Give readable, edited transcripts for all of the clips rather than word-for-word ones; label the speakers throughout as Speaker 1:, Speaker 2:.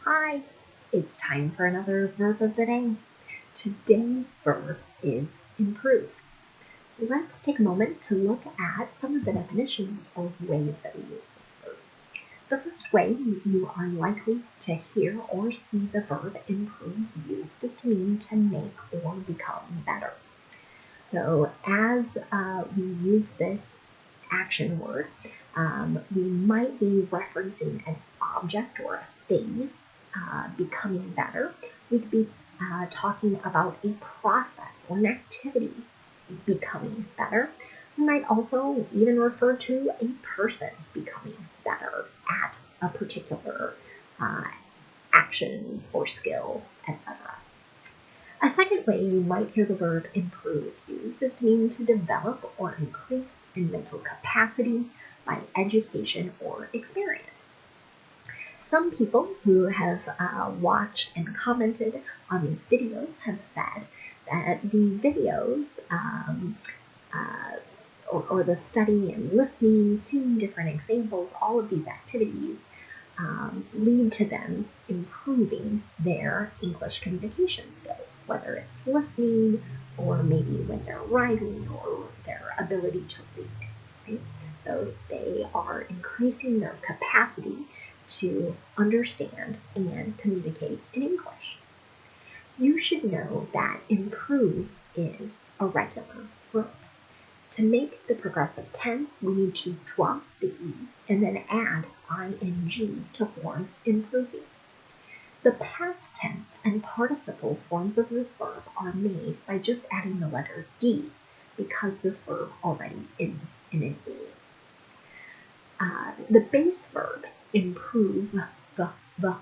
Speaker 1: Hi, it's time for another verb of the day. Today's verb is improve. Let's take a moment to look at some of the definitions or ways that we use this verb. The first way you are likely to hear or see the verb improve used is to mean to make or become better. So as we use this action word, we might be referencing an object or a thing becoming better. We could be talking about a process or an activity becoming better. We might also even refer to a person becoming better at a particular action or skill, etc. A second way you might hear the verb improve used is to mean to develop or increase in mental capacity by education or experience. Some people who have watched and commented on these videos have said that the videos or the study and listening, seeing different examples, all of these activities lead to them improving their English communication skills, whether it's listening or maybe when they're writing or their ability to read. Right? So they are increasing their capacity to understand and communicate in English. You should know that improve is a regular verb. To make the progressive tense, we need to drop the E and then add ing to form improving. The past tense and participle forms of this verb are made by just adding the letter D because this verb already ends in an E. The base verb, improve, the,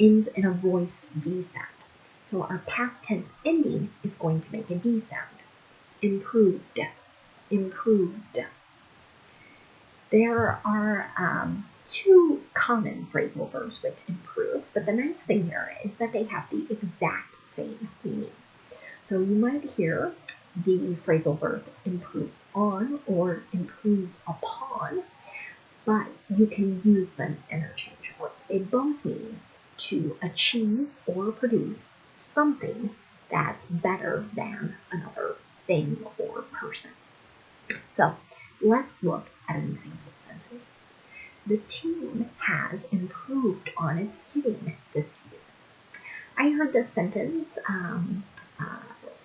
Speaker 1: ends in a voiced V sound. So our past tense ending is going to make a D sound. Improved, improved. There are two common phrasal verbs with improve, but the nice thing here is that they have the exact same meaning. So you might hear the phrasal verb improve on or improve upon, but you can use them interchangeably. They both mean to achieve or produce something that's better than another thing or person. So let's look at an example sentence. The team has improved on its hitting this season. I heard this sentence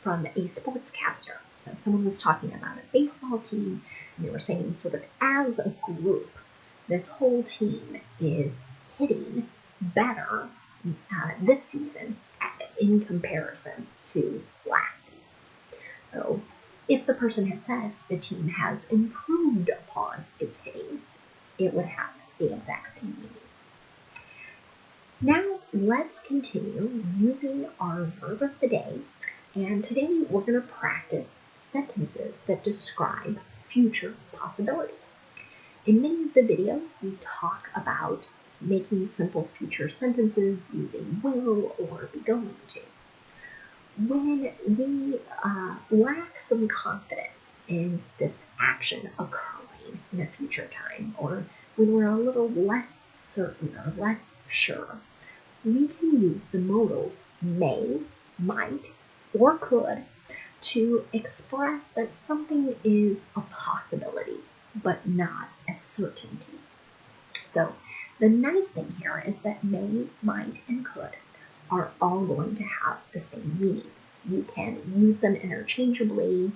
Speaker 1: from a sportscaster. So someone was talking about a baseball team, and they were saying sort of as a group, this whole team is hitting better this season in comparison to last season. So if the person had said the team has improved upon its hitting, it would have the exact same meaning. Now let's continue using our verb of the day, and today we're going to practice sentences that describe future possibility. In many of the videos, we talk about making simple future sentences using will or be going to. When we lack some confidence in this action occurring in a future time, or when we're a little less certain or less sure, we can use the modals may, might, or could to express that something is a possibility, but not a certainty. So the nice thing here is that may, might, and could are all going to have the same meaning. You can use them interchangeably.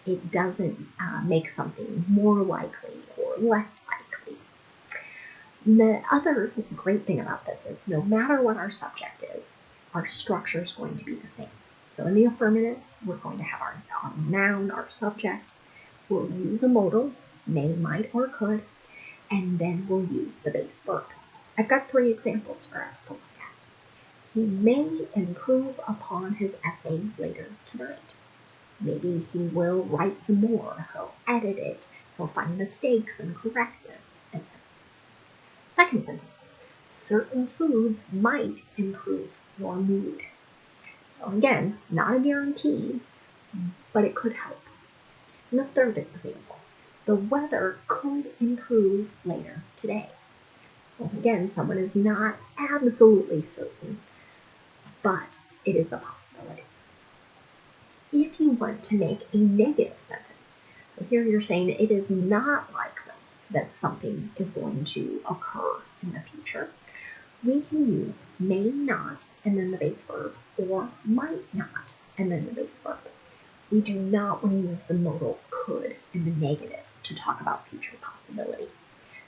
Speaker 1: It doesn't make something more likely or less likely. The other great thing about this is no matter what our subject is, our structure is going to be the same. So in the affirmative, we're going to have our noun, our subject. We'll use a modal, may, might, or could, and then we'll use the base verb. I've got 3 examples for us to look at. He may improve upon his essay later tonight. Maybe he will write some more, he'll edit it, he'll find mistakes and correct them, etc. Second sentence, certain foods might improve your mood. So again, not a guarantee, but it could help. And the third example, the weather could improve later today. Again, someone is not absolutely certain, but it is a possibility. If you want to make a negative sentence, so here you're saying it is not likely that something is going to occur in the future, we can use may not and then the base verb, or might not and then the base verb. We do not want to use the modal could in the negative to talk about future possibility.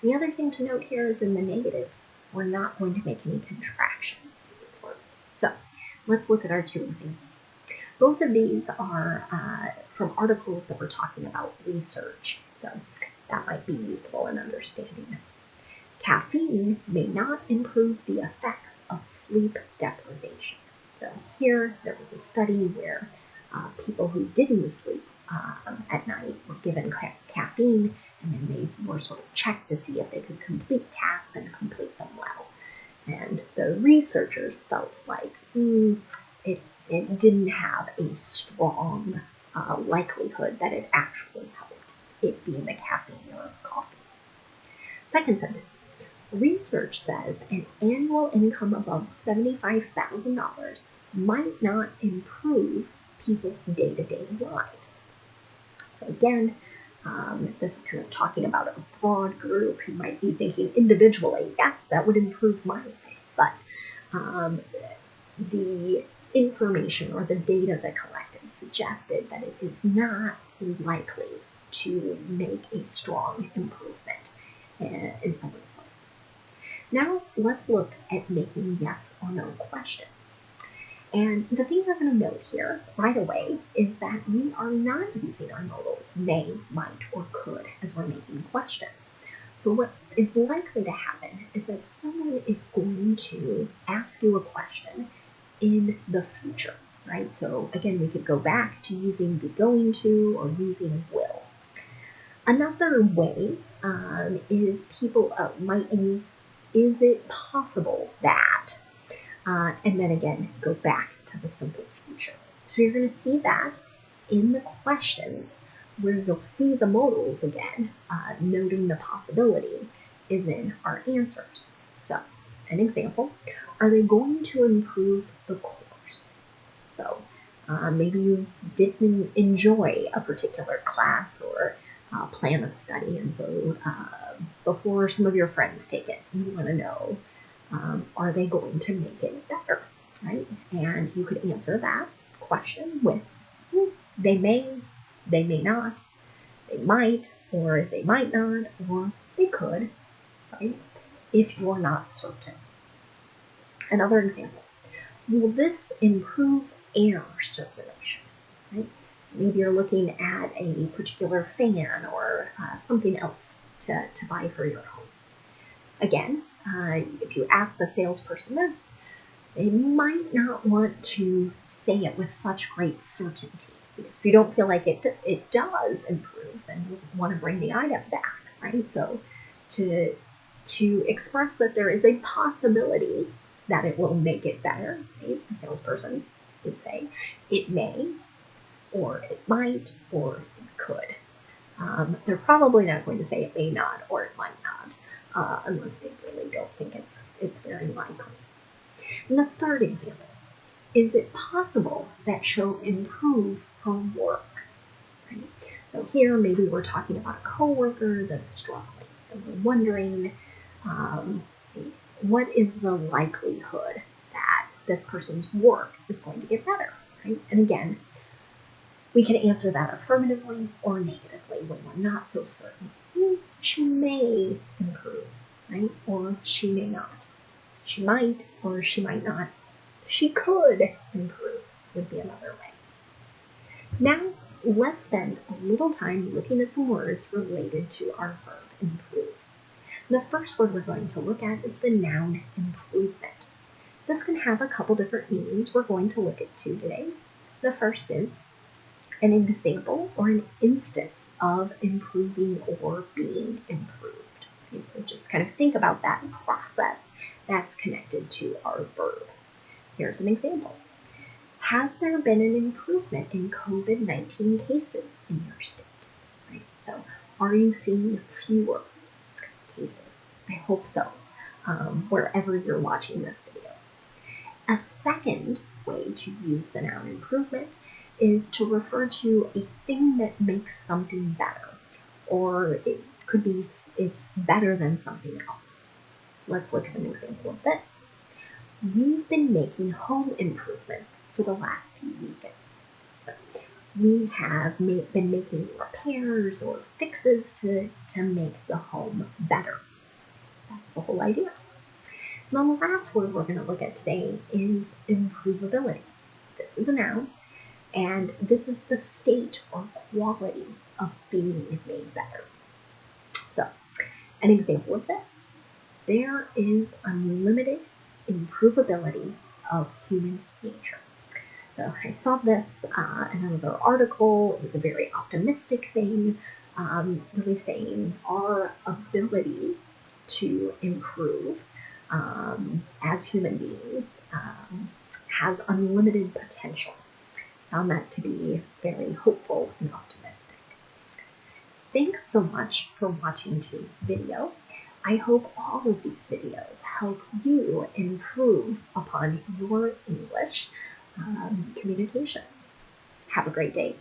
Speaker 1: The other thing to note here is in the negative, we're not going to make any contractions for these words. So let's look at our two examples. Both of these are from articles that were talking about research, so that might be useful in understanding. Caffeine may not improve the effects of sleep deprivation. So here there was a study where people who didn't sleep at night were given caffeine, and then they were sort of checked to see if they could complete tasks and complete them well. And the researchers felt like it didn't have a strong likelihood that it actually helped, it being the caffeine or coffee. Second sentence. Research says an annual income above $75,000 might not improve people's day-to-day lives. So again, this is kind of talking about a broad group who might be thinking individually, yes, that would improve my life, but the information or the data that collected suggested that it is not likely to make a strong improvement in someone's life. Now let's look at making yes or no questions. And the thing we're going to note here right away is that we are not using our modals may, might, or could as we're making questions. So what is likely to happen is that someone is going to ask you a question in the future, right? So again, we could go back to using be going to or using will. Another way is people might use is it possible that, and then again, go back to the simple future. So you're going to see that in the questions where you'll see the modals again, noting the possibility is in our answers. So an example, are they going to improve the course? So maybe you didn't enjoy a particular class or plan of study, and so before some of your friends take it, you want to know, are they going to make it better, right? And you could answer that question with they may not, they might, or they might not, or they could, right? If you're not certain. Another example, will this improve air circulation, right? Maybe you're looking at a particular fan or something else to buy for your home. Again, if you ask the salesperson this, they might not want to say it with such great certainty, because if you don't feel like it does improve, then you want to bring the item back, right? So to express that there is a possibility that it will make it better, right? The salesperson would say it may, or it might, or it could. They're probably not going to say it may not or it might not, unless they really don't think it's very likely. And the third example, is it possible that she'll improve her work? Right? So here maybe we're talking about a coworker that's struggling, and we're wondering what is the likelihood that this person's work is going to get better, right? And again, we can answer that affirmatively or negatively when we're not so certain. She may improve, right? Or she may not. She might or she might not. She could improve would be another way. Now, let's spend a little time looking at some words related to our verb improve. The first word we're going to look at is the noun improvement. This can have a couple different meanings we're going to look at two today. The first is an example or an instance of improving or being improved. And so just kind of think about that process that's connected to our verb. Here's an example. Has there been an improvement in COVID-19 cases in your state? Right? So are you seeing fewer cases? I hope so. wherever you're watching this video. A second way to use the noun improvement is to refer to a thing that makes something better, or it could be is better than something else. Let's look at an example of this. We've been making home improvements for the last few weekends. So we have been making repairs or fixes to make the home better. That's the whole idea. Now, the last word we're going to look at today is improvability. This is a noun, and this is the state or quality of being made better. So, an example of this, there is unlimited improvability of human nature. So I saw this in another article. It was a very optimistic thing, really saying our ability to improve as human beings has unlimited potential. Found that to be very hopeful and optimistic. Thanks so much for watching today's video. I hope all of these videos help you improve upon your English communications. Have a great day.